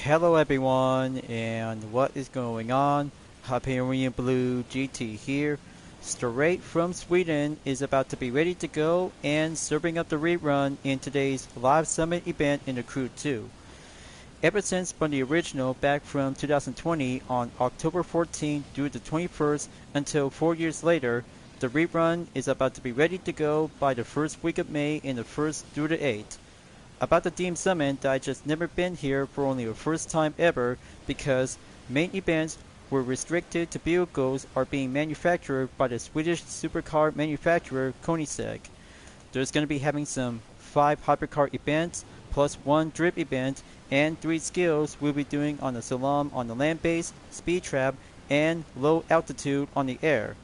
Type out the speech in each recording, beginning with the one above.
Hello everyone, and what is going on? Hyperion-Blue-GT here. Straight from Sweden is about to be ready to go and serving up the rerun in today's live summit event in the Crew 2. Ever since from the original back from 2020 on October 14th through the 21st until 4 years later, the rerun is about to be ready to go by the first week of May in the 1st through the 8th. About the Team Summit, I just never been here for only the first time ever because main events were restricted to vehicles are being manufactured by the Swedish supercar manufacturer Koenigsegg. There's going to be having some 5 hypercar events plus 1 drip event and 3 skills we'll be doing on the slalom on the land base, speed trap, and low altitude on the air.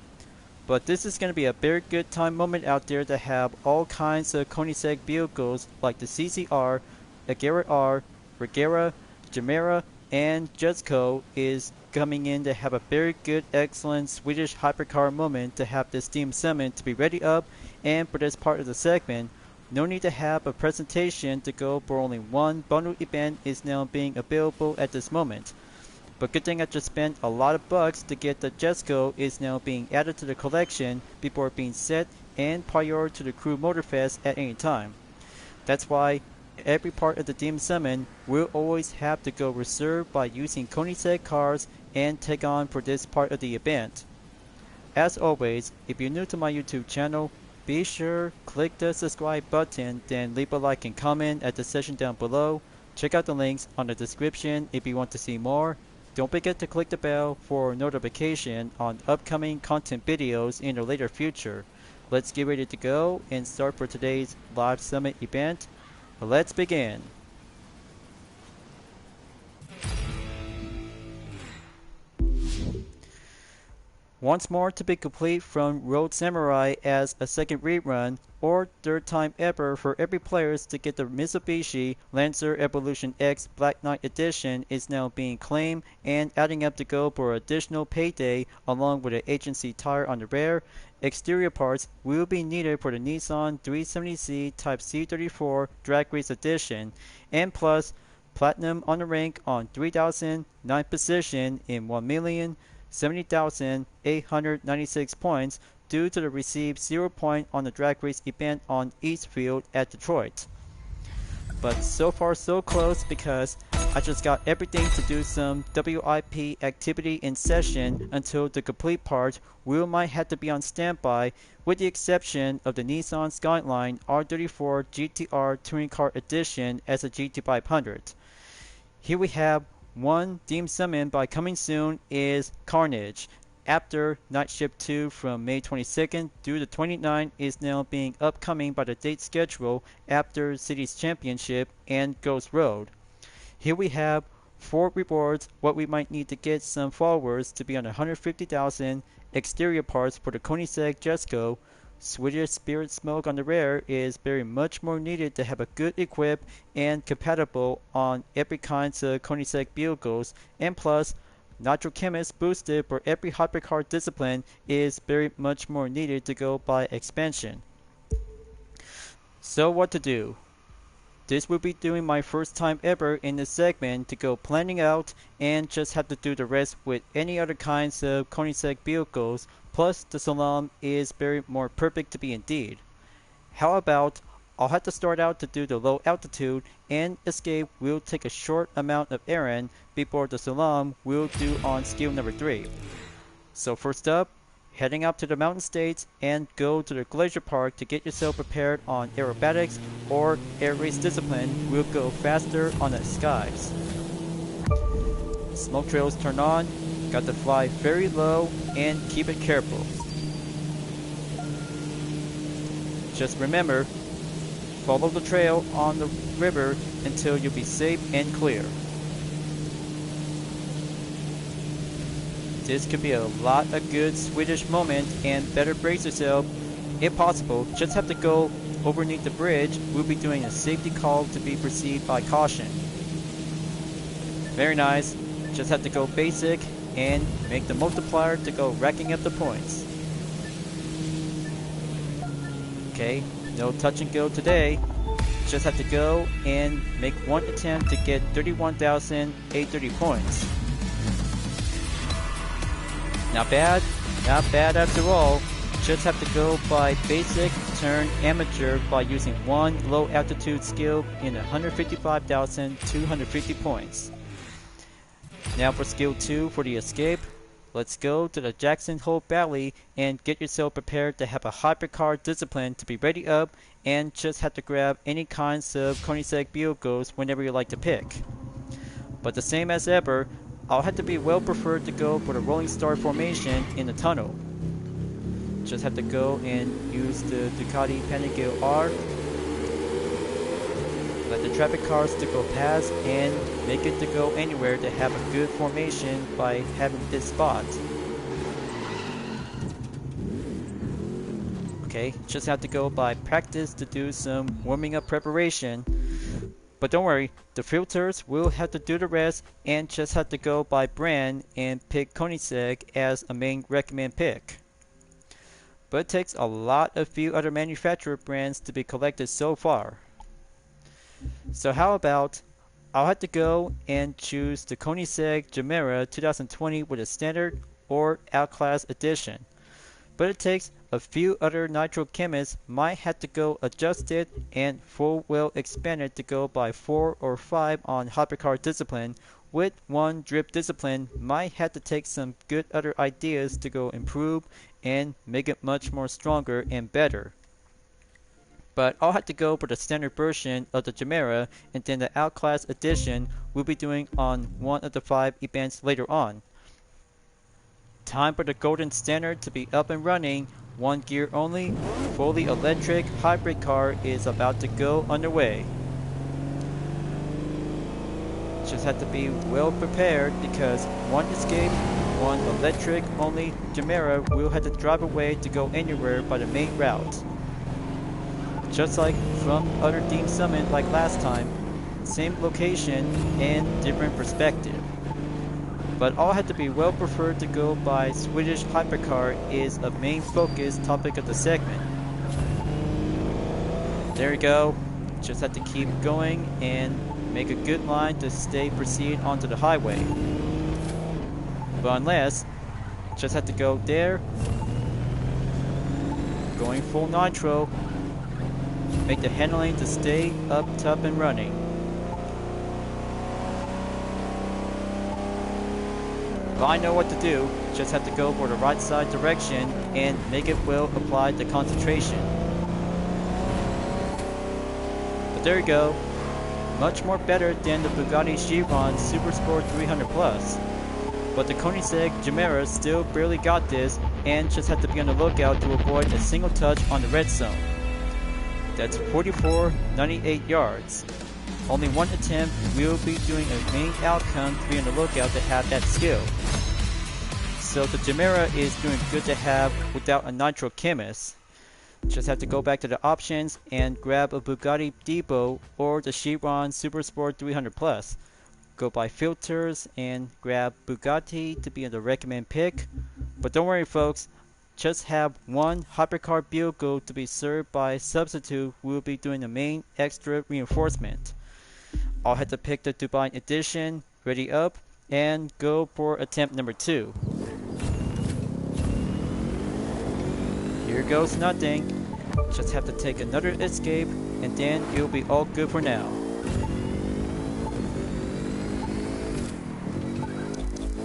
But this is going to be a very good time moment out there to have all kinds of Koenigsegg vehicles like the CCR, Agera R, Regera, Gemera, and Jetsko is coming in to have a very good, excellent Swedish hypercar moment to have this Team Summit to be ready up. And for this part of the segment, no need to have a presentation to go for only one bundle event is now being available at this moment. But good thing I just spent a lot of bucks to get the Jetsko is now being added to the collection before being set and prior to the Crew Motorfest at any time. That's why every part of the Team Summit will always have to go reserved by using Koenigsegg cars and take on for this part of the event. As always, if you're new to my YouTube channel, be sure click the subscribe button, then leave a like and comment at the section down below. Check out the links on the description if you want to see more. Don't forget to click the bell for notification on upcoming content videos in the later future. Let's get ready to go and start for today's live summit event. Let's begin. Once more to be complete from Road Samurai as a second rerun, or third time ever for every players to get the Mitsubishi Lancer Evolution X Black Knight Edition is now being claimed and adding up to go for additional payday along with an agency tire on the rear. Exterior parts will be needed for the Nissan 370Z Type C34 Drag Race Edition, and plus Platinum on the rank on 3,000, 9th position in 1,070,896 points due to the received 0 point on the drag race event on Eastfield at Detroit. But so far so close because I just got everything to do some WIP activity in session until the complete part. We might have to be on standby with the exception of the Nissan Skyline R34 GTR Touring Car Edition as a GT500. Here we have one Team Summit by coming soon is Carnage. After Night Shift 2 from May 22nd through the 29th is now being upcoming by the date schedule after Cities Championship and Ghost Road. Here we have 4 rewards, what we might need to get some followers to be on 150,000, exterior parts for the Koenigsegg Jetsko. Swedish Spirit Smoke on the rear is very much more needed to have a good equip and compatible on every kinds of Koenigsegg vehicles, and plus Nitro Chemist boosted for every hypercar discipline is very much more needed to go by expansion. So what to do? This will be doing my first time ever in this segment to go planning out and just have to do the rest with any other kinds of Koenigsegg vehicles, plus the Slalom is very more perfect to be indeed. How about I'll have to start out to do the low altitude and escape will take a short amount of errand before the Slalom will do on skill number 3. So first up, heading up to the mountain states and go to the glacier park to get yourself prepared on aerobatics or air race discipline will go faster on the skies. Smoke trails turn on, got to fly very low and keep it careful. Just remember, follow the trail on the river until you'll be safe and clear. This could be a lot of good Swedish moment and better brace yourself. If possible, just have to go underneath the bridge. We'll be doing a safety call to be proceed by caution. Very nice. Just have to go basic and make the multiplier to go racking up the points. Okay, no touch and go today. just have to go and make one attempt to get 31,830 points. Not bad after all. Just have to go by basic, turn amateur by using one low altitude skill in 155,250 points. Now for skill 2 for the escape. Let's go to the Jackson Hole Valley and get yourself prepared to have a hypercar discipline to be ready up, and just have to grab any kinds of Koenigsegg vehicles whenever you like to pick. But the same as ever, I'll have to be well preferred to go for the rolling star formation in the tunnel. Just have to go and use the Ducati Panigale R. Let the traffic cars to go past and make it to go anywhere to have a good formation by having this spot. Okay, just have to go by practice to do some warming up preparation. But don't worry, the filters will have to do the rest, and just have to go by brand and pick Koenigsegg as a main recommend pick. But it takes a lot of few other manufacturer brands to be collected so far. So how about I'll have to go and choose the Koenigsegg Gemera 2020 with a standard or outclass edition. But it takes a few other nitro chemists might have to go adjusted and full well expanded to go by 4 or 5 on hypercar discipline, with one drip discipline might have to take some good other ideas to go improve and make it much more stronger and better. But I'll have to go for the standard version of the Gemera, and then the outclass edition we'll be doing on one of the 5 events later on. Time for the golden standard to be up and running. 1 gear only, fully electric hybrid car is about to go underway. Just have to be well prepared because one escape, one electric only Gemera will have to drive away to go anywhere by the main route. Just like from other Team Summit like last time, same location and different perspective. But I'll have to be well preferred to go by Swedish hypercar is a main focus topic of the segment. There we go. Just have to keep going and make a good line to proceed onto the highway. But unless, just have to go there, going full nitro, make the handling to stay up top and running. But I know what to do, just have to go for the right side direction and make it well applied to concentration. But there you go. Much more better than the Bugatti Chiron Supersport 300 Plus. But the Koenigsegg Gemera still barely got this, and just have to be on the lookout to avoid a single touch on the red zone. That's 44.98 yards. Only one attempt will be doing a main outcome to be on the lookout to have that skill. So the Gemera is doing good to have without a nitro chemist. Just have to go back to the options and grab a Bugatti Depot or the Chiron Supersport 300 Plus. Go by filters and grab Bugatti to be the recommend pick. But don't worry folks, just have one hypercar vehicle to be served by substitute who will be doing the main extra reinforcement. I'll have to pick the Dubai edition, ready up, and go for attempt number 2. Here goes nothing. Just have to take another escape and then it'll be all good for now.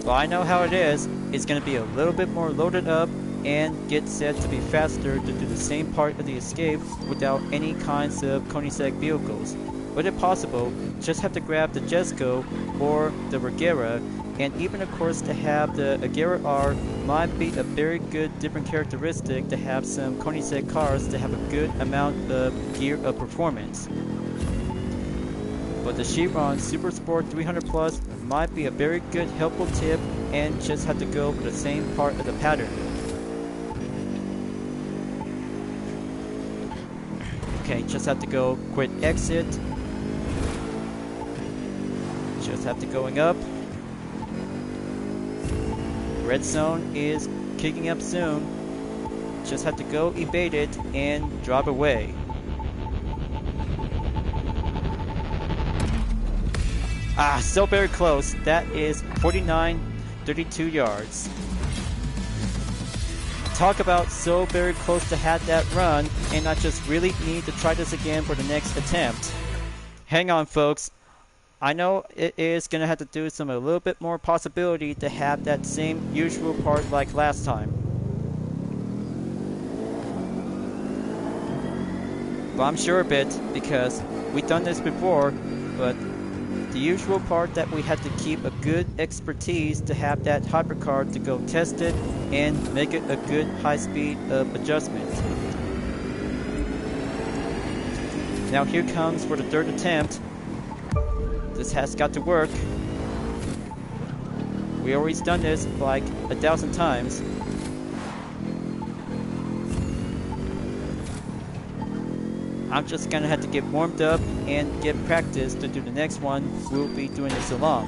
But I know how it is. It's going to be a little bit more loaded up and get set to be faster to do the same part of the escape without any kinds of Koenigsegg vehicles. But if possible, just have to grab the Jesco or the Regera, and even of course to have the Agera R might be a very good different characteristic to have some Koenigsegg cars to have a good amount of gear of performance. But the Chiron Supersport 300 Plus might be a very good helpful tip, and just have to go for the same part of the pattern. Okay, just have to go quit exit. Just have to going up. Red zone is kicking up soon. Just have to go evade it and drive away. Ah, still very close. That is 49.32 yards. Talk about so very close to have that run, and I just really need to try this again for the next attempt. Hang on, folks. I know it is going to have to do some a little bit more possibility to have that same usual part like last time. But I'm sure of it because we've done this before, but the usual part that we had to keep a good expertise to have that hypercar to go test it and make it a good high speed of adjustment. Now here comes for the third attempt. This has got to work. We always done this like 1,000 times. I'm just gonna have to get warmed up and get practice to do the next one. We'll be doing this along.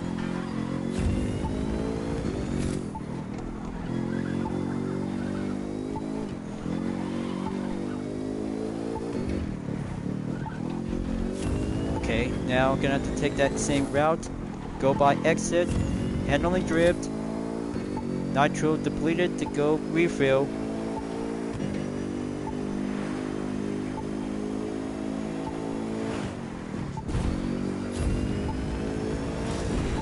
Okay, now I'm gonna have to take that same route, go by exit, head only drift, nitro depleted to go refill.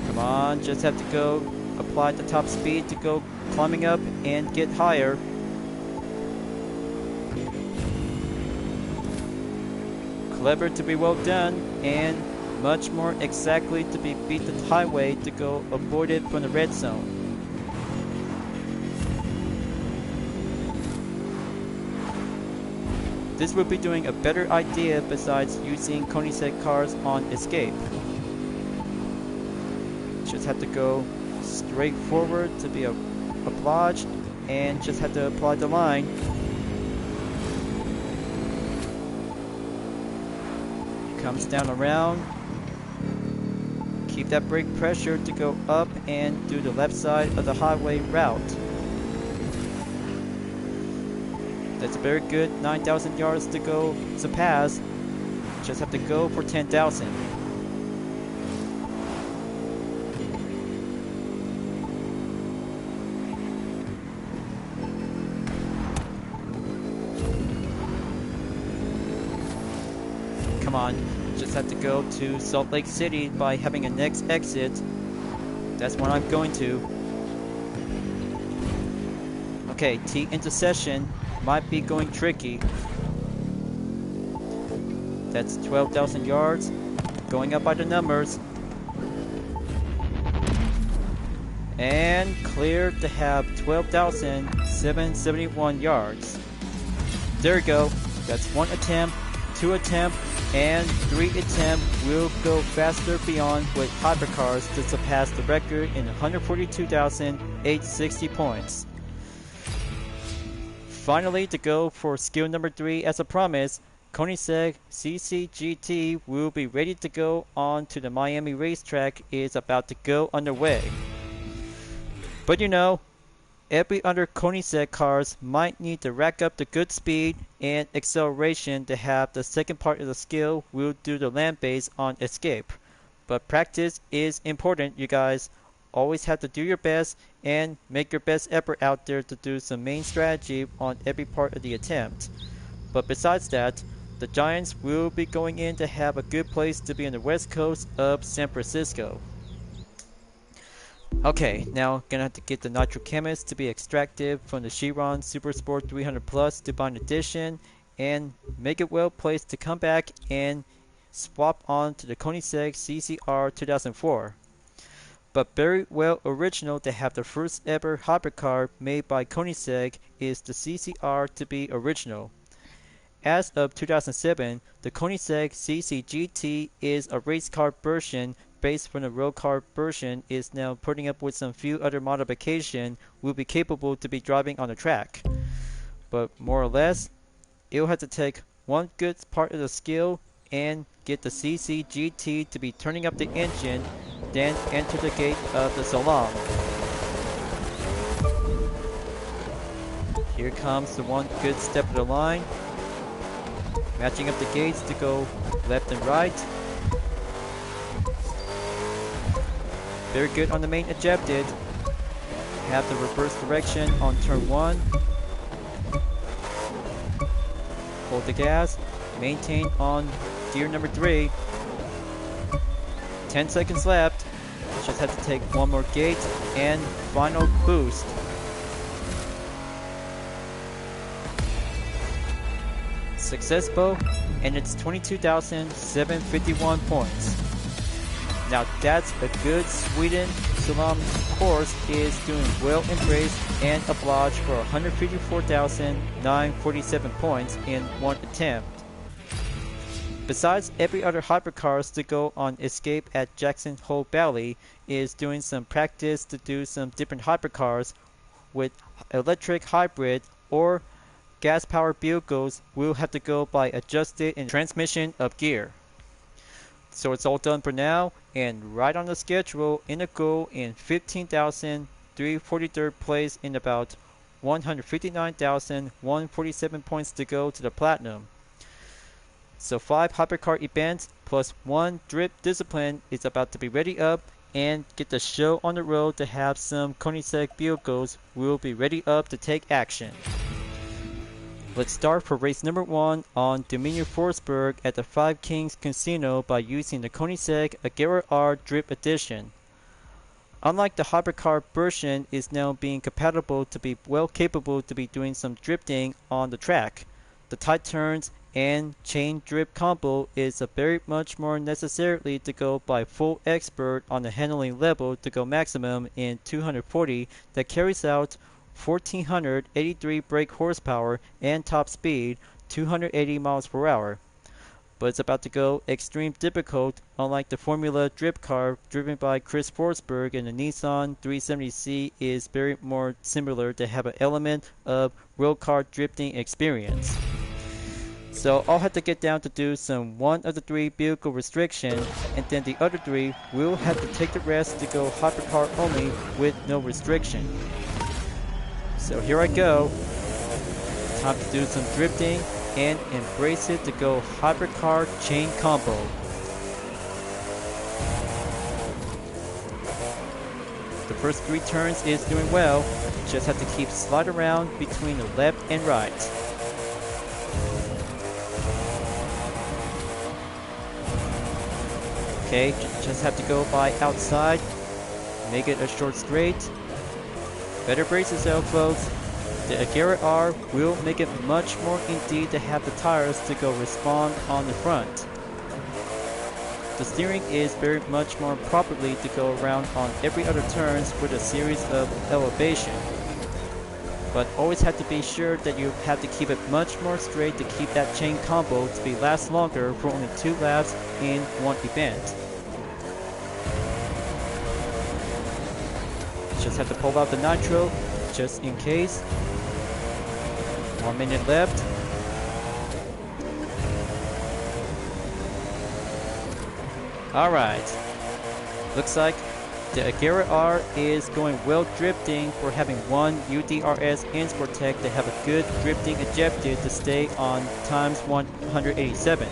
Come on, just have to go apply the top speed to go climbing up and get higher. Clever to be well done, and much more exactly to be beat the highway to go avoid it from the red zone. This will be doing a better idea besides using Koenigsegg cars on escape. Just have to go straight forward to be obliged, and just have to apply the line. Comes down around. Keep that brake pressure to go up and do the left side of the highway route. That's a very good 9,000 yards to go to pass. Just have to go for 10,000. Come on, just have to go to Salt Lake City by having a next exit. That's what I'm going to. Okay, T intersection might be going tricky. That's 12,000 yards, going up by the numbers. And clear to have 12,771 yards. There we go. That's one attempt, two attempt, and 3 attempt will go faster beyond with hypercars to surpass the record in 142,860 points. Finally, to go for skill number 3 as a promise, Koenigsegg CC-GT will be ready to go on to the Miami racetrack is about to go underway. But you know, every other Koenigsegg cars might need to rack up the good speed and acceleration to have the second part of the skill will do the land base on escape. But practice is important, you guys. Always have to do your best and make your best effort out there to do some main strategy on every part of the attempt. But besides that, the Giants will be going in to have a good place to be on the west coast of San Francisco. Okay, now gonna have to get the Nitro Chemist to be extracted from the Chiron Super Sport 300 Plus Divine Edition and make it well placed to come back and swap on to the Koenigsegg CCR 2004. But very well original to have the first ever hypercar made by Koenigsegg is the CCR to be original. As of 2007, the Koenigsegg CC-GT is a race car version based from the road car version is now putting up with some few other modification will be capable to be driving on the track. But more or less, it will have to take one good part of the skill and get the CC-GT to be turning up the engine, then enter the gate of the salon. Here comes the one good step of the line. Matching up the gates to go left and right. Very good on the main ejected. Have the reverse direction on turn 1. Hold the gas. Maintain on gear number 3. 10 seconds left. Just have to take one more gate and final boost. Successful, and it's 22,751 points. Now that's a good Sweden Slalom course is doing well in race and obliged for 154,947 points in one attempt. Besides, every other hypercars to go on escape at Jackson Hole Valley is doing some practice to do some different hypercars with electric hybrid or gas-powered vehicles will have to go by adjusted in transmission of gear. So it's all done for now, and right on the schedule in a goal in 15,343rd place in about 159,147 points to go to the platinum. So 5 hypercar events plus 1 drift discipline is about to be ready up and get the show on the road to have some Koenigsegg vehicles will be ready up to take action. Let's start for race number 1 on Dominion Forsberg at the Five Kings Casino by using the Koenigsegg Agera R Drift Edition. Unlike the hypercar version is now being compatible to be well capable to be doing some drifting on the track. The tight turns and chain drift combo is a very much more necessarily to go by full expert on the handling level to go maximum in 240 that carries out 1483 brake horsepower and top speed 280 miles per hour. But it's about to go extreme difficult, unlike the Formula drift car driven by Chris Forsberg, and the Nissan 370C is very more similar to have an element of real car drifting experience. So I'll have to get down to do some one of the 3 vehicle restriction, and then the other 3 will have to take the rest to go hypercar only with no restriction. So here I go. Time to do some drifting and embrace it to go hypercar chain combo. The first 3 turns is doing well. Just have to keep slide around between the left and right. Okay, just have to go by outside. Make it a short straight. Better brace yourself, folks. The Agera R will make it much more indeed to have the tires to go respond on the front. The steering is very much more properly to go around on every other turns with a series of elevation. But always have to be sure that you have to keep it much more straight to keep that chain combo to be last longer for only 2 laps in one event. Just have to pull out the nitro just in case. 1 minute left. Alright. Looks like the Agera R is going well drifting for having one UDRS in Sportec to have a good drifting ejected to stay on times 187.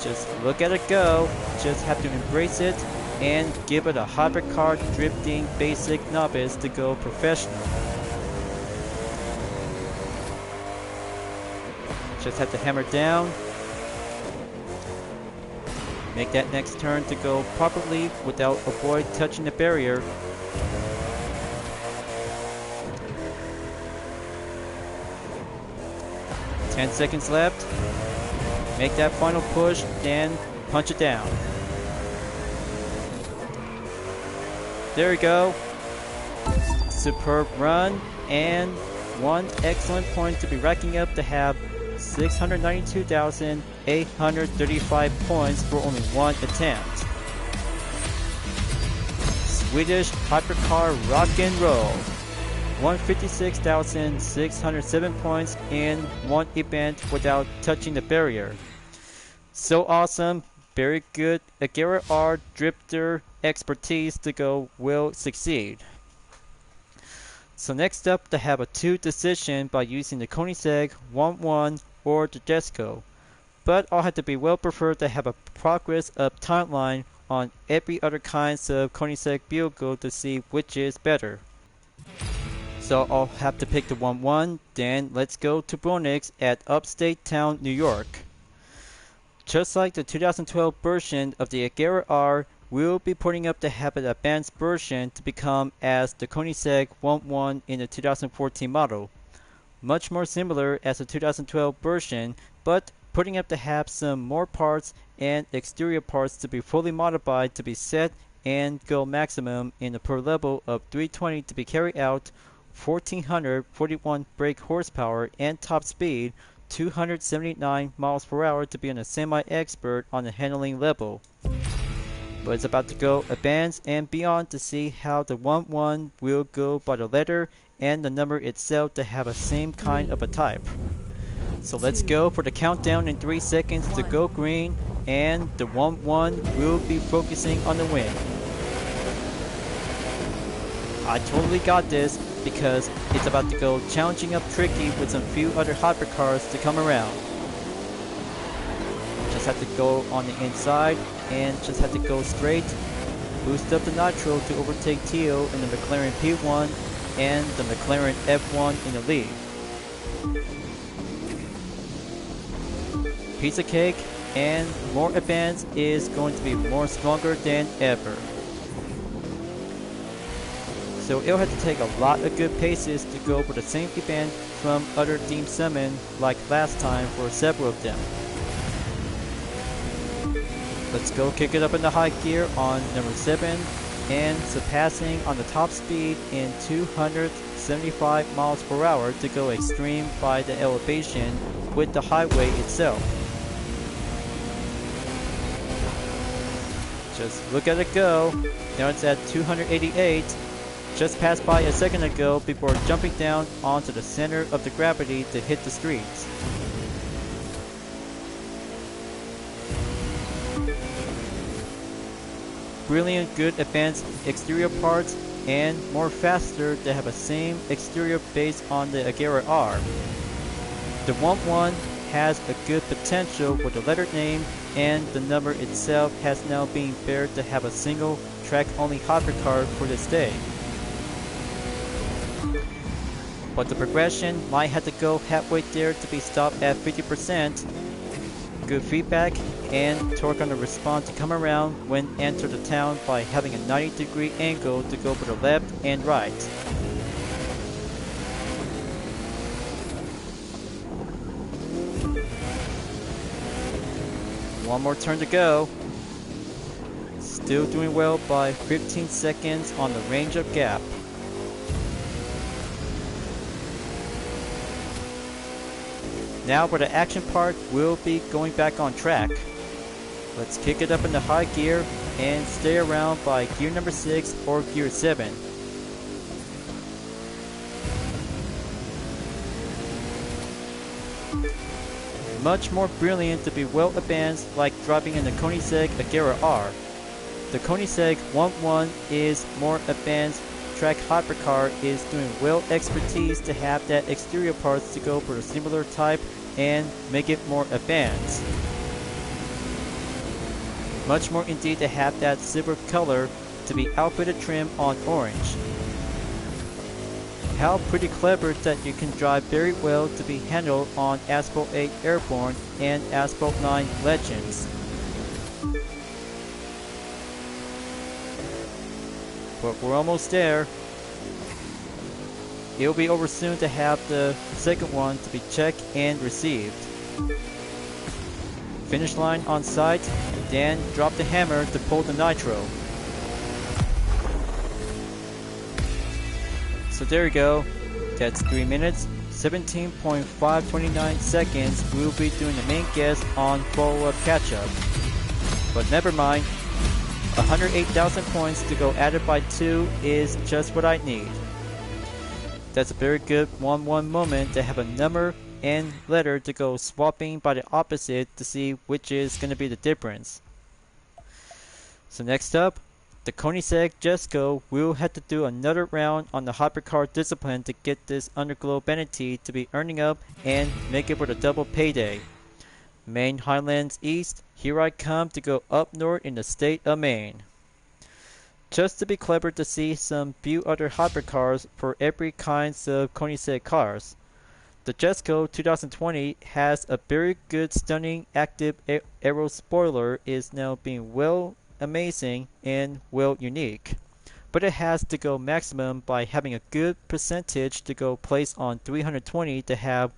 Just look at it go. Just have to embrace it and give it a hypercar drifting basic novice to go professional. Just have to hammer down. Make that next turn to go properly without avoid touching the barrier. Ten seconds left. Make that final push, then punch it down. There we go. Superb run and 1 excellent point to be racking up to have 692,835 points for only 1 attempt. Swedish hypercar rock and roll. 156,607 points in 1 event without touching the barrier. So awesome. Very good Agera R drifter expertise to go will succeed. So next up to have a 2 decision by using the Koenigsegg 1-1 or the Jesco. But I'll have to be well preferred to have a progress of timeline on every other kinds of Koenigsegg vehicle to see which is better. So I'll have to pick the 1-1, then let's go to Bronix at upstate town, New York. Just like the 2012 version of the Agera R, we'll be putting up the Habit Advanced version to become as the Koenigsegg 1-1 in the 2014 model. Much more similar as the 2012 version, but putting up to have some more parts and exterior parts to be fully modified to be set and go maximum in the per level of 320 to be carried out, 1441 brake horsepower and top speed, 279 miles per hour to be on a semi-expert on the handling level. But it's about to go advanced and beyond to see how the 1-1 will go by the letter and the number itself to have a same kind of a type. So let's go for the countdown in 3 seconds to go green, and the 1-1 will be focusing on the win. I totally got this because it's about to go challenging up tricky with some few other hypercars to come around. Just have to go on the inside and just have to go straight, boost up the nitro to overtake Tio in the McLaren P1 and the McLaren F1 in the lead. Piece of cake, and more advanced is going to be more stronger than ever. So it'll have to take a lot of good paces to go for the same event from other Team Summon like last time for several of them. Let's go kick it up in the high gear on number 7 and surpassing on the top speed in 275 miles per hour to go extreme by the elevation with the highway itself. Just look at it go. Now it's at 288. Just passed by a second ago before jumping down onto the center of the gravity to hit the streets. Brilliant, good advanced exterior parts and more faster to have a same exterior based on the Agera R. The 1-1 has a good potential with the letter name, and the number itself has now been paired to have a single track only hypercar for this day. But the progression might have to go halfway there to be stopped at 50%. Good feedback and torque on the response to come around when enter the town by having a 90-degree angle to go for the left and right. One more turn to go. Still doing well by 15 seconds on the range of gap. Now for the action part, we'll be going back on track. Let's kick it up in the high gear and stay around by gear number 6 or gear 7. Much more brilliant to be well advanced like driving in the Koenigsegg Agera R. The Koenigsegg 1-1 is more advanced. Track hypercar is doing well expertise to have that exterior parts to go for a similar type and make it more advanced. Much more indeed to have that silver color to be outfitted trim on orange. How pretty clever that you can drive very well to be handled on Asphalt 8 Airborne and Asphalt 9 Legends. But we're almost there. It'll be over soon to have the second one to be checked and received. Finish line on sight, then drop the hammer to pull the nitro. So there you go. That's 3 minutes, 17.529 seconds. We'll be doing the main guess on follow-up catch-up. But never mind. 108,000 points to go added by 2 is just what I need. That's a very good 1-1 moment to have a number and letter to go swapping by the opposite to see which is going to be the difference. So next up, the Koenigsegg Jesko will have to do another round on the hypercar discipline to get this Underglow Vanity to be earning up and make it for the double payday. Maine Highlands East, here I come to go up north in the state of Maine. Just to be clever to see some few other hypercars for every kinds of Koenigsegg cars. The Jesco 2020 has a very good stunning active aero spoiler is now being well amazing and well unique. But it has to go maximum by having a good percentage to go place on 320 to have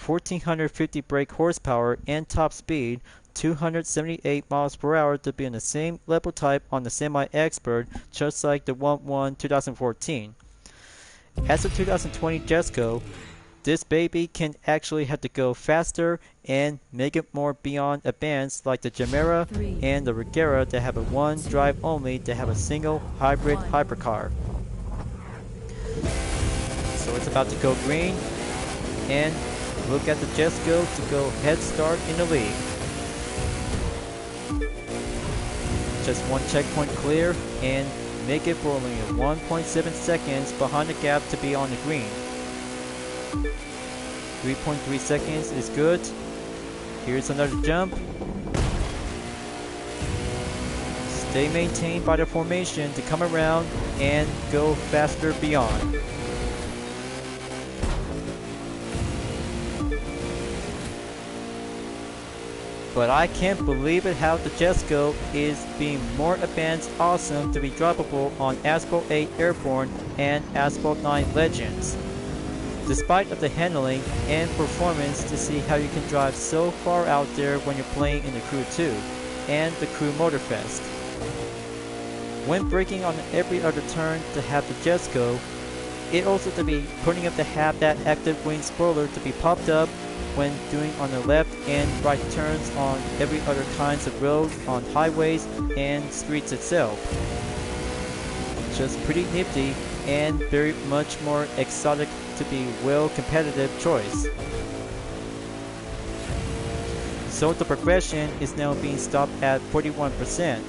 1450 brake horsepower and top speed 278 miles per hour to be in the same level type on the semi-expert just like the 1-1 2014. As the 2020 Jesco, this baby can actually have to go faster and make it more beyond advanced like the Gemera and the Regera that have a one drive only to have a single hybrid hypercar. So it's about to go green and look at the Jesco to go head start in the lead. Just one checkpoint clear and make it for only 1.7 seconds behind the gap to be on the green. 3.3 seconds is good. Here's another jump. Stay maintained by the formation to come around and go faster beyond. But I can't believe it how the Jesco is being more advanced awesome to be droppable on Asphalt 8 Airborne and Asphalt 9 Legends. Despite of the handling and performance to see how you can drive so far out there when you're playing in the Crew 2 and the Crew Motorfest. When braking on every other turn to have the Jesco, it also to be putting up to have that active wing spoiler to be popped up when doing on the left and right turns on every other kinds of road on highways and streets itself. Just pretty nifty and very much more exotic to be well competitive choice. So the progression is now being stopped at 41%.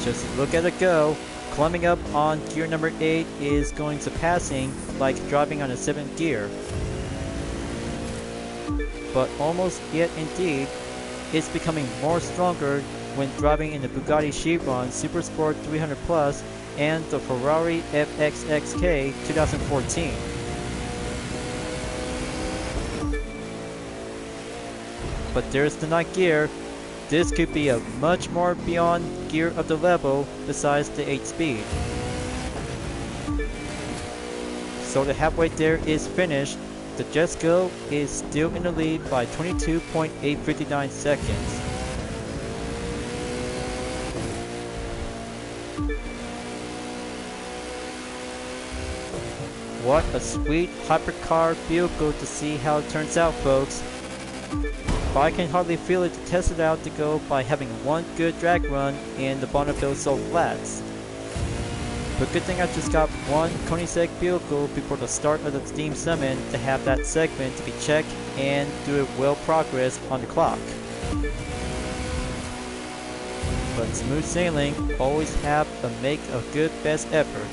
Just look at it go. Climbing up on gear number 8 is going to passing like driving on a 7th gear. But almost yet indeed, it's becoming more stronger when driving in the Bugatti Chiron Super Sport 300 Plus and the Ferrari FXXK 2014. But there's the 9th gear. This could be a much more beyond gear of the level besides the 8 speed. So the halfway there is finished. The Jesco is still in the lead by 22.859 seconds. What a sweet hypercar vehicle to see how it turns out, folks. But I can hardly feel it to test it out to go by having one good drag run in the Bonneville Salt Flats. But good thing I just got one Koenigsegg vehicle before the start of the Steam Summit to have that segment to be checked and do it well progress on the clock. But smooth sailing always have a make a good best effort.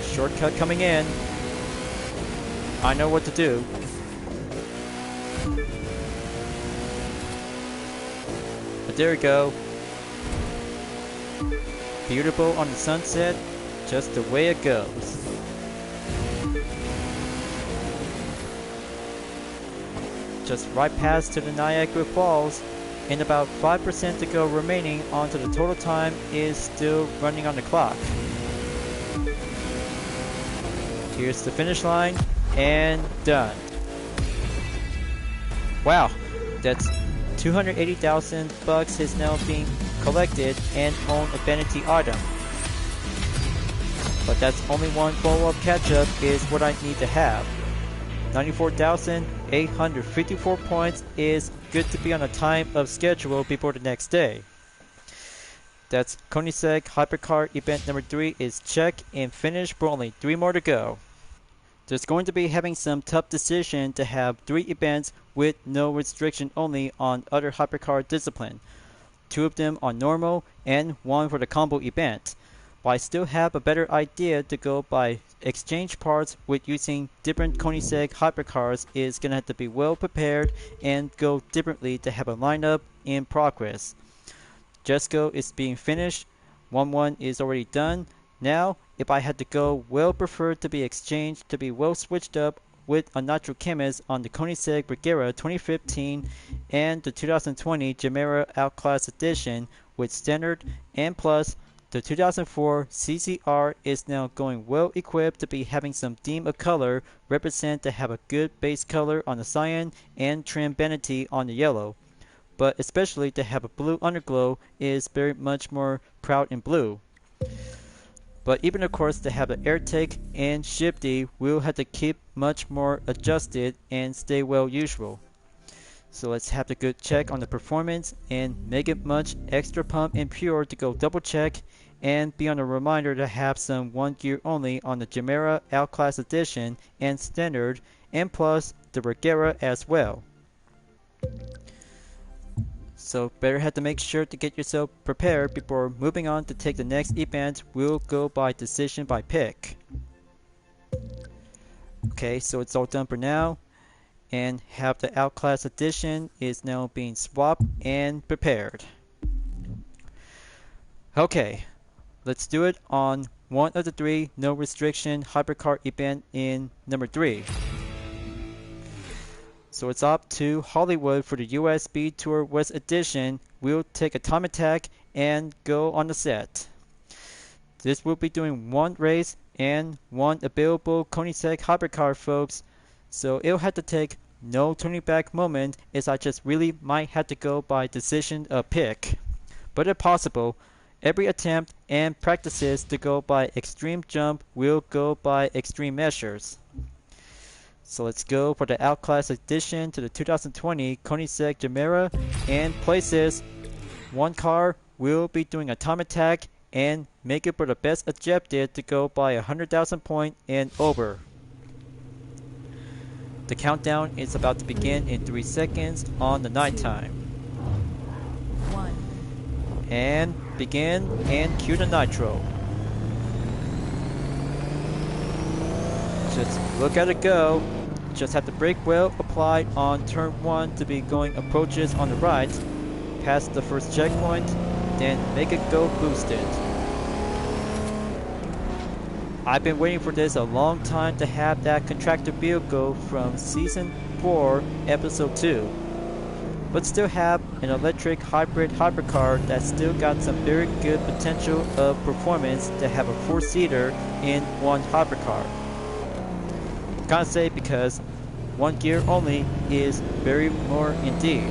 Shortcut coming in. I know what to do. But there we go. Beautiful on the sunset, just the way it goes. Just right past to the Niagara Falls, and about 5% to go remaining onto the total time is still running on the clock. Here's the finish line. And done. Wow, that's $280,000 is now being collected and own a vanity item. But that's only one follow-up catch-up is what I need to have. 94,854 points is good to be on a time of schedule before the next day. That's Koenigsegg Hypercar event number 3 is checked and finished, but only 3 more to go. There's going to be having some tough decision to have 3 events with no restriction only on other hypercar discipline. 2 of them on normal and 1 for the combo event. but I still have a better idea to go by exchange parts with using different Koenigsegg hypercars is going to have to be well prepared and go differently to have a lineup in progress. Jesco is being finished, 1-1 is already done. Now, if I had to go, well preferred to be exchanged to be well switched up with a Nitro Chemist on the Koenigsegg Regera 2015 and the 2020 Gemera Outclass Edition with Standard and Plus. The 2004 CCR is now going well equipped to be having some theme of color represent to have a good base color on the cyan and trim vanity on the yellow, but especially to have a blue underglow is very much more proud in blue. But even of course to have the AirTake and Shifty will have to keep much more adjusted and stay well usual. So let's have a good check on the performance and make it much extra pump and pure to go double check and be on a reminder to have some 1 gear only on the Gemera Outclass Edition and Standard and plus the Regera as well. So better have to make sure to get yourself prepared before moving on to take the next event. We'll go by decision by pick. Okay, so it's all done for now. And have the Outclass Edition is now being swapped and prepared. Okay, let's do it on one of the three no restriction hypercar event in number 3. So it's up to Hollywood for the US Speed Tour West Edition. We'll take a time attack and go on the set. This will be doing one race and one available Koenigsegg hypercar, folks. So it'll have to take no turning back moment as I just really might have to go by decision of pick. But if possible, every attempt and practices to go by extreme jump will go by extreme measures. So let's go for the Outclass Edition to the 2020 Koenigsegg Gemera and places. One car will be doing a time attack and make it for the best objective to go by 100,000 point and over. The countdown is about to begin in 3 seconds on the night time. 1. And begin and cue the nitro. Just look at it go. Just have the brake well applied on turn 1 to be going approaches on the right. Past the first checkpoint, then make it go boosted. I've been waiting for this a long time to have that contractor vehicle from Season 4, Episode 2. But still have an electric hybrid hypercar that's still got some very good potential of performance to have a 4-seater in one hypercar. Can't say because 1 gear only is very more indeed.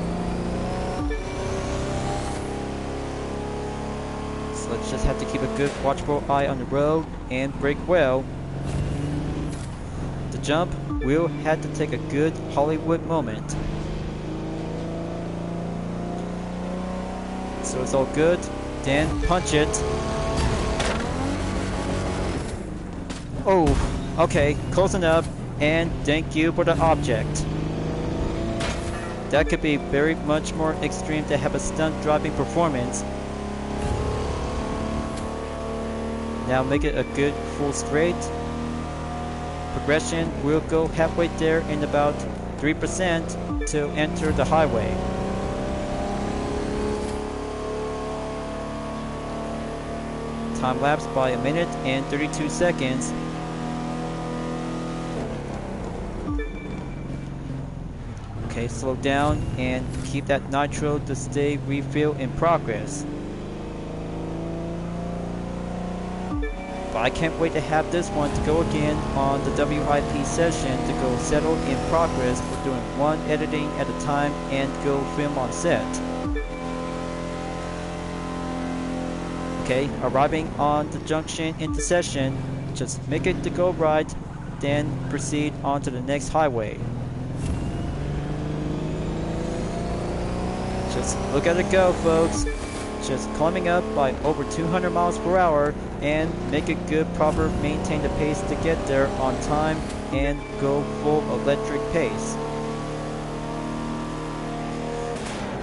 So let's just have to keep a good watchful eye on the road and brake well. The jump will have to take a good Hollywood moment. So it's all good, then punch it. Oh, okay, close enough, and thank you for the object. That could be very much more extreme to have a stunt driving performance. Now make it a good full straight. Progression will go halfway there in about 3% to enter the highway. Time lapse by 1 minute and 32 seconds. Okay, slow down and keep that nitro to stay refill in progress. But I can't wait to have this one to go again on the WIP session to go settle in progress. We're doing one editing at a time and go film on set. Okay, arriving on the junction intersection, just make it to go right, then proceed on to the next highway. Just look at it go, folks. Just climbing up by over 200 miles per hour and make it good, proper, maintain the pace to get there on time and go full electric pace.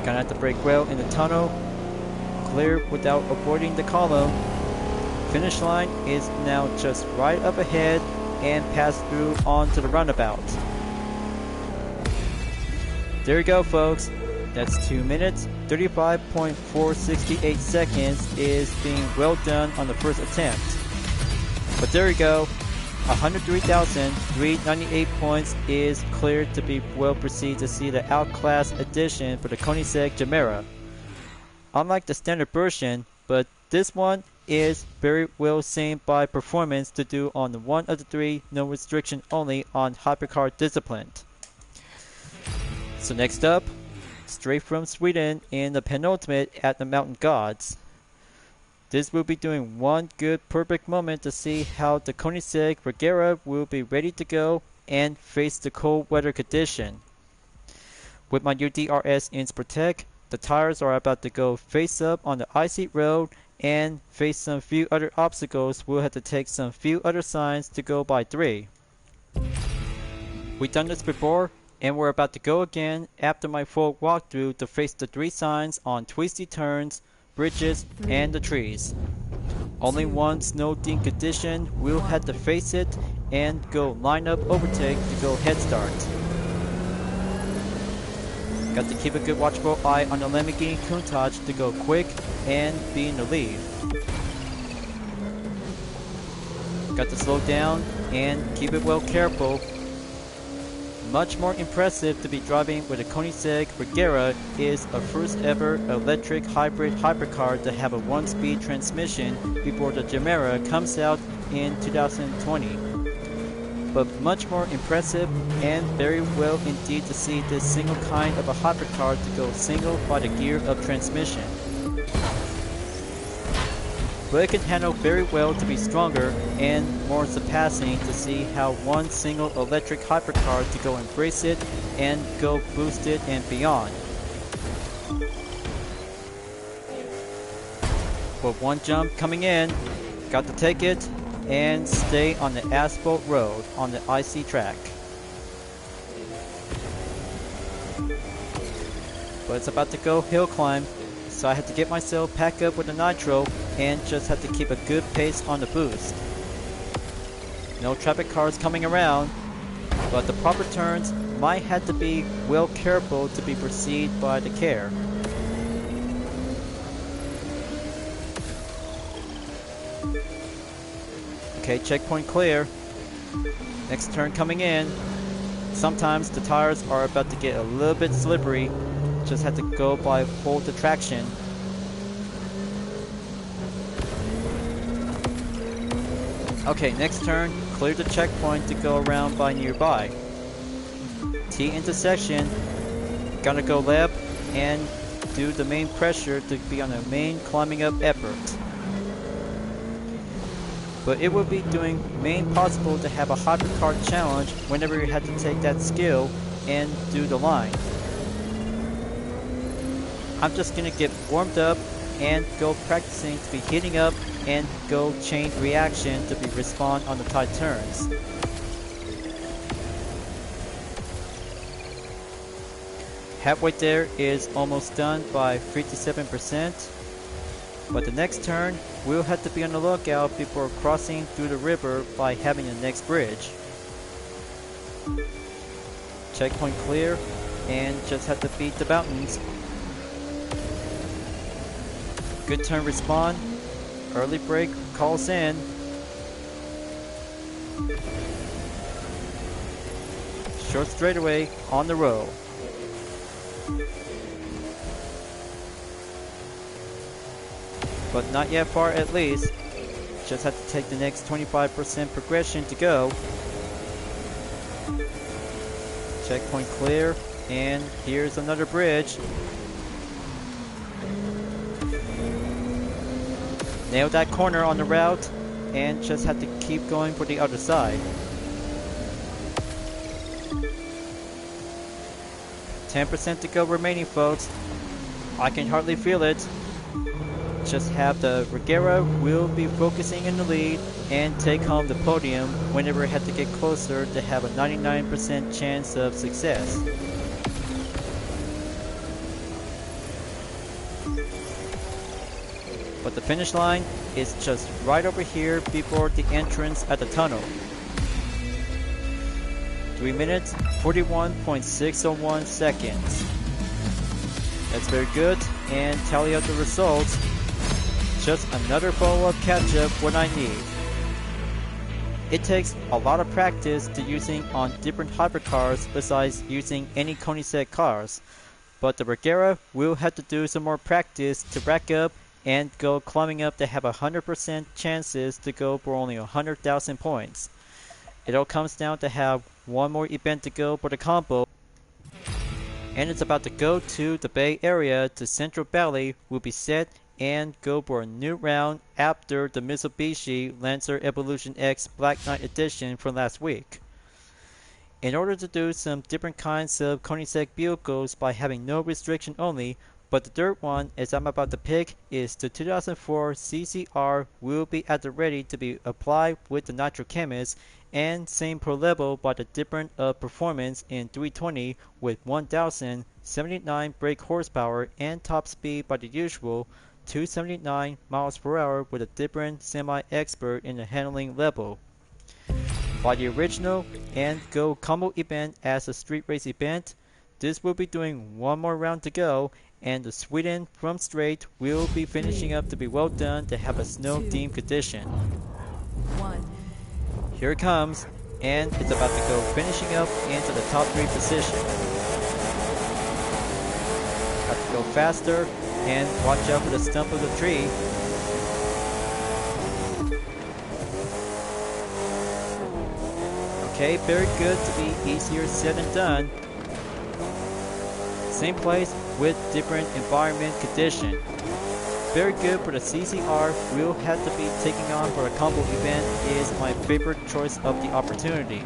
Gonna have to brake well in the tunnel. Clear without avoiding the column. Finish line is now just right up ahead and pass through onto the runabout. There you go, folks. That's 2 minutes, 35.468 seconds is being well done on the first attempt. But there you go. 103,398 points is cleared to be well proceed to see the outclass edition for the Koenigsegg Chimera. Unlike the standard version, but this one is very well seen by performance to do on the one of the three, no restriction only on hypercar discipline. So next up, straight from Sweden in the penultimate at the Mountain Gods. This will be doing one good perfect moment to see how the Koenigsegg Regera will be ready to go and face the cold weather condition. With my new DRS in Sportec, the tires are about to go face up on the icy road and face some few other obstacles. We'll have to take some few other signs to go by 3. We've done this before, and we're about to go again after my full walkthrough to face the 3 signs on twisty turns, bridges, and the trees. Only one snow deep condition, we'll have to face it and go line up overtake to go head start. Got to keep a good watchful eye on the Lamborghini Countach to go quick and be in the lead. Got to slow down and keep it well careful. Much more impressive to be driving with a Koenigsegg Regera is a first ever electric hybrid hypercar to have a 1-speed transmission before the Chimera comes out in 2020. But much more impressive and very well indeed to see this single kind of a hypercar to go single by the gear of transmission. But it can handle very well to be stronger and more surpassing to see how one single electric hypercar to go embrace it and go boost it and beyond. With one jump coming in, got to take it and stay on the asphalt road on the icy track. But it's about to go hill climb, so I had to get myself packed up with the nitro and just had to keep a good pace on the boost. No traffic cars coming around, but the proper turns might have to be well careful to be perceived by the care. Okay, checkpoint clear. Next turn coming in. Sometimes the tires are about to get a little bit slippery. Just have to go by full traction. Okay, next turn, clear the checkpoint to go around by nearby. T intersection, gonna go left and do the main pressure to be on the main climbing up effort. But it would be doing main possible to have a hypercar challenge whenever you had to take that skill and do the line. I'm just gonna get warmed up and go practicing to be heating up and go chain reaction to be respond on the tight turns. Halfway there is almost done by 57%, but the next turn we'll have to be on the lookout before crossing through the river by having the next bridge. Checkpoint clear and just have to beat the mountains. Good turn respawn. Early brake calls in. Short straightaway on the roll. But not yet far at least. Just have to take the next 25% progression to go. Checkpoint clear. And here's another bridge. Nailed that corner on the route and just have to keep going for the other side. 10% to go remaining, folks. I can hardly feel it. Just have the Regera will be focusing in the lead and take home the podium whenever it had to get closer to have a 99% chance of success. but the finish line is just right over here before the entrance at the tunnel. 3 minutes, 41.601 seconds. That's very good, and tally up the results. Just another follow-up catch-up when I need. It takes a lot of practice to using on different hypercars besides using any Koenigsegg cars, but the Regera will have to do some more practice to rack up and go climbing up to have 100% chances to go for only 100,000 points. It all comes down to have one more event to go for the combo, and it's about to go to the Bay Area to Central Valley will be set and go for a new round after the Mitsubishi Lancer Evolution X Black Knight Edition from last week. In order to do some different kinds of Koenigsegg vehicles by having no restriction only, but the third one as I'm about to pick is the 2004 CCR will be at the ready to be applied with the Nitro Chemist, and same per level by the different performance in 320 with 1079 brake horsepower and top speed by the usual 279 miles per hour with a different semi-expert in the handling level. By the original and go combo event as a street race event, this will be doing one more round to go, and the Sweden from straight will be finishing up to be well done to have a snow theme condition. 1. Here it comes, and it's about to go finishing up into the top 3 position. Have to go faster and watch out for the stump of the tree. Okay, very good to be easier said than done. Same place with different environment condition. Very good for the CCR will have to be taking on for a combo event is my favorite choice of the opportunity.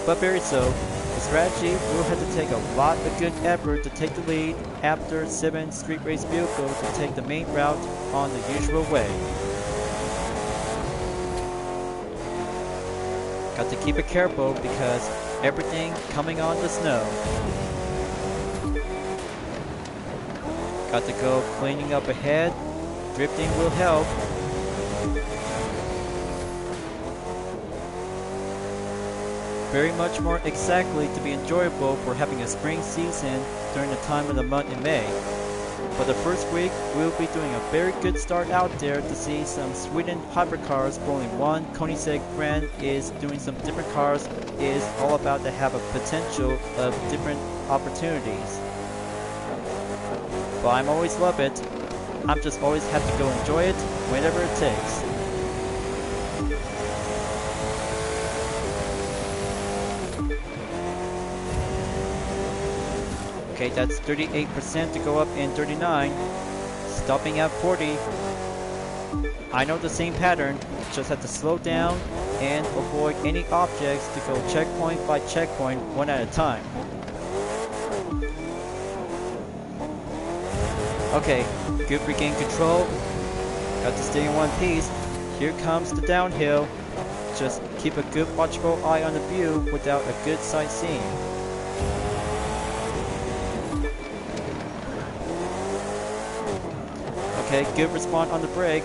But very so. The strategy will have to take a lot of good effort to take the lead after 7 street race vehicles to take the main route on the usual way. Got to keep it careful because everything coming on the snow. Got to go cleaning up ahead. Drifting will help. Very much more exactly to be enjoyable for having a spring season during the time of the month in May. For the first week, we'll be doing a very good start out there to see some Sweden hypercars for only one Koenigsegg brand is doing some different cars is all about to have a potential of different opportunities. But I'm always love it. I'm just always have to go enjoy it whenever it takes. Okay, that's 38% to go up in 39. Stopping at 40. I know the same pattern, just have to slow down and avoid any objects to go checkpoint by checkpoint one at a time. Okay, good regain control. Got to stay in one piece. Here comes the downhill. Just keep a good watchful eye on the view without a good sightseeing. Okay, good response on the brake.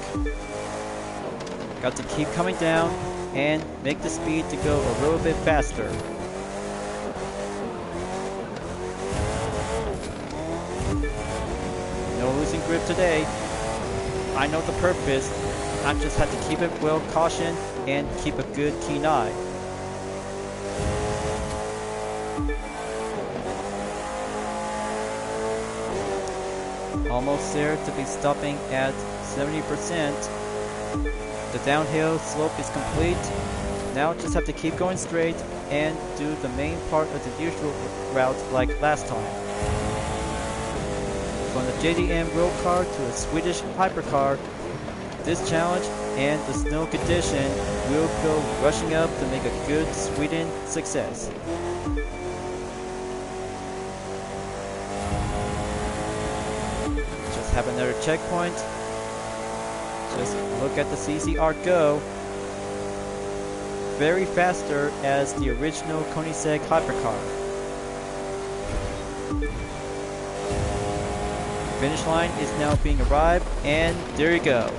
Got to keep coming down and make the speed to go a little bit faster. No losing grip today. I know the purpose. I just have to keep it well caution and keep a good keen eye. Almost there to be stopping at 70%. The downhill slope is complete. Now just have to keep going straight and do the main part of the usual route like last time. From the JDM road car to a Swedish hypercar, this challenge and the snow condition will go rushing up to make a good Sweden success. Just have another checkpoint. Just look at the CCR go. Very faster as the original Koenigsegg hypercar. Finish line is now being arrived, and there you go.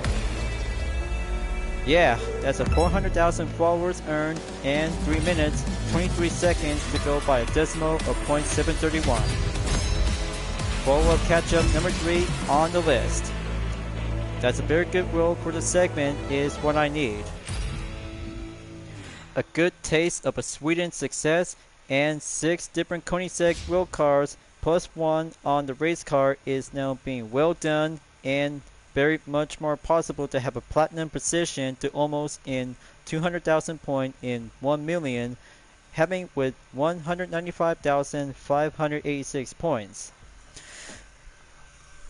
Yeah, that's a 400,000 followers earned and 3 minutes, 23 seconds to go by a decimal of .731. Follow-up catch-up number 3 on the list. That's a very good roll for the segment is what I need. A good taste of a Sweden success and 6 different Koenigsegg roll cars plus 1 on the race car is now being well done and very much more possible to have a platinum position to almost in 200,000 point in 1 million, having with 195,586 points.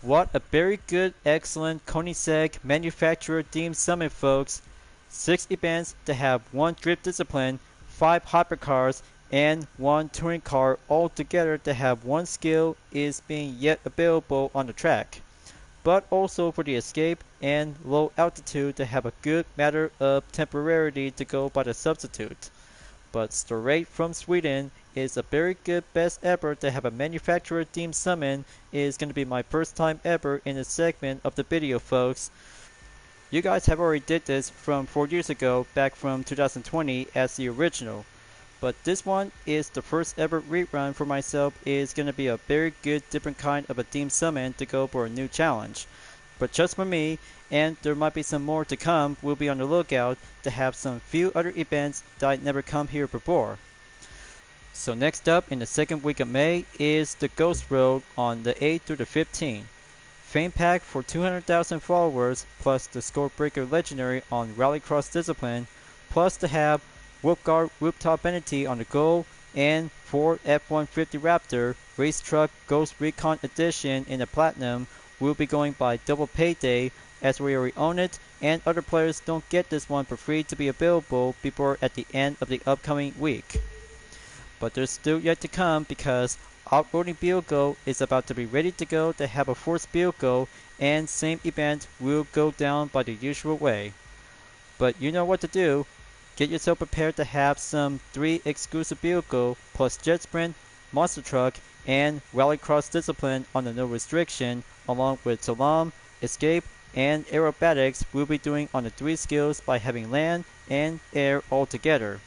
What a very good, excellent Koenigsegg manufacturer team summit, folks. 6 events to have 1 drift discipline, 5 hypercars, and 1 touring car all together to have 1 skill is being yet available on the track. But also for the escape and low altitude to have a good matter of temporarily to go by the substitute. But straight from Sweden is a very good best ever to have a manufacturer team summon is going to be my first time ever in a segment of the video, folks. You guys have already did this from 4 years ago back from 2020 as the original. But this one is the first ever rerun for myself is going to be a very good different kind of a team summon to go for a new challenge. But just for me, and there might be some more to come, we'll be on the lookout to have some few other events that I'd never come here before. So next up in the second week of May is the Ghost Road on the 8th through the 15th. Fame Pack for 200,000 followers plus the Scorebreaker Legendary on Rallycross Discipline plus to have Wolfgard Rooftop Entity on the goal, and Ford F-150 Raptor Race Truck Ghost Recon Edition in the Platinum will be going by double payday as we already own it, and other players don't get this one for free to be available before at the end of the upcoming week. But there's still yet to come because Outroading Vehicle is about to be ready to go to have a Force Vehicle, and same event will go down by the usual way. But you know what to do. Get yourself prepared to have some 3 exclusive vehicle plus Jet Sprint, Monster Truck, and Rallycross Discipline on the no restriction, along with Salam, Escape, and Aerobatics we'll be doing on the 3 skills by having land and air all together.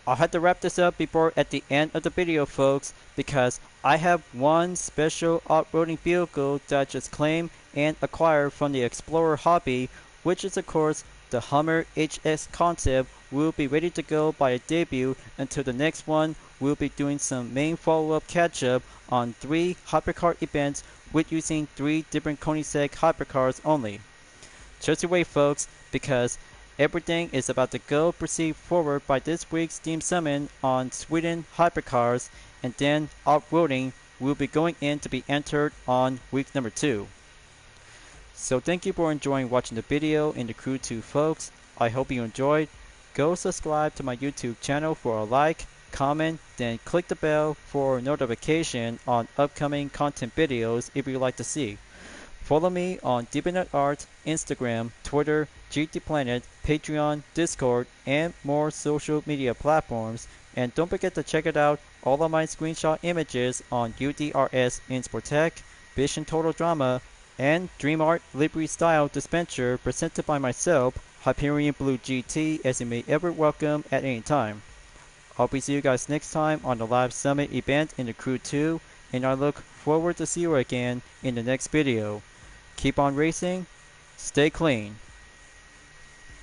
I'll have to wrap this up before at the end of the video, folks, because I have one special off-roading vehicle that I just claimed and acquired from the Explorer hobby, which is of course the Hummer HS concept. Will be ready to go by a debut until the next one. We'll be doing some main follow-up catch-up on 3 hypercar events with using 3 different Koenigsegg hypercars only. Just you wait, folks, because everything is about to go proceed forward by this week's Steam Summon on Sweden hypercars, and then off-roading will be going in to be entered on week number 2. So thank you for enjoying watching the video in the Crew 2, folks. I hope you enjoyed. Go subscribe to my YouTube channel for a like, comment, then click the bell for notification on upcoming content videos if you'd like to see. Follow me on Deepnet Art, Instagram, Twitter, GT Planet, Patreon, Discord, and more social media platforms. And don't forget to check it out all of my screenshot images on UDRS Insportech, Vision Total Drama, and Dream Art Libre Style Dispenser presented by myself, Hyperion-Blue-GT, as you may ever welcome at any time. I'll be seeing you guys next time on the live summit event in the Crew 2, and I look forward to see you again in the next video. Keep on racing, stay clean.